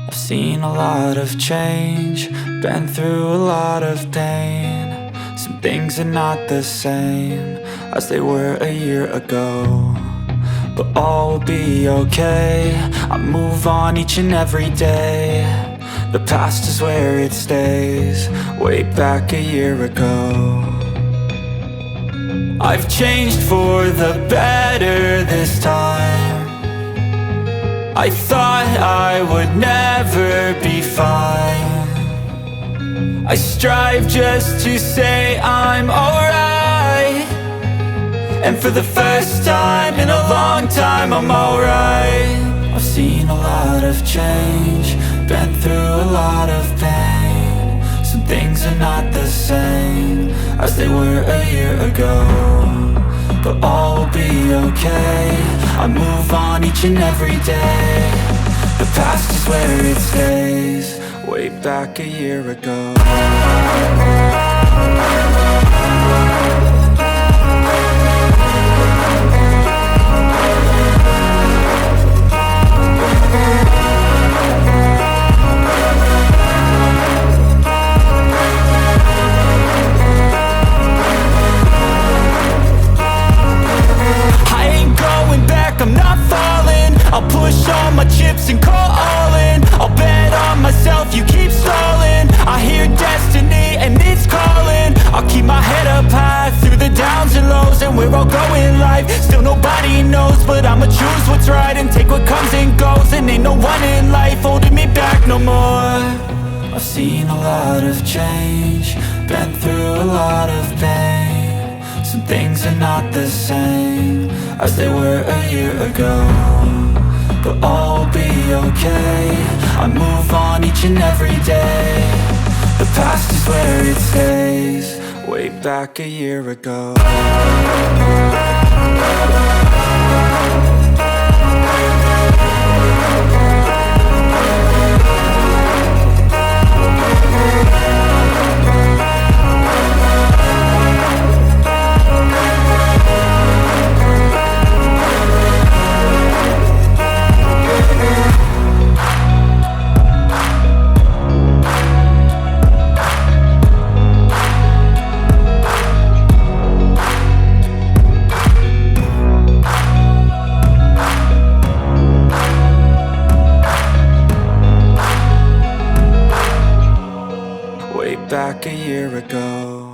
I've seen a lot of change, been through a lot of pain. Some things are not the same as they were a year ago, but all will be okay. I move on each and every day. The past is where it stays, way back a year ago. I've changed for the better this time. I thought I would never be fine. I strive just to say I'm alright, and for the first time in a long time I'm alright. I've seen a lot of change, been through a lot of pain. Some things are not the same as they were a year ago, but all will be okay. I move on each and every day. The past is where it stays, way back a year ago. I'm not falling, I'll push all my chips and call all in. I'll bet on myself, you keep stalling. I hear destiny and it's calling. I'll keep my head up high through the downs and lows, and we're all going life. Still nobody knows, but I'ma choose what's right and take what comes and goes. And ain't no one in life holding me back no more. I've seen a lot of change, been through a lot of pain. Some things are not the same as they were a year ago, but all will be okay. I move on each and every day. The past is where it stays, way back a year ago. Back a year ago.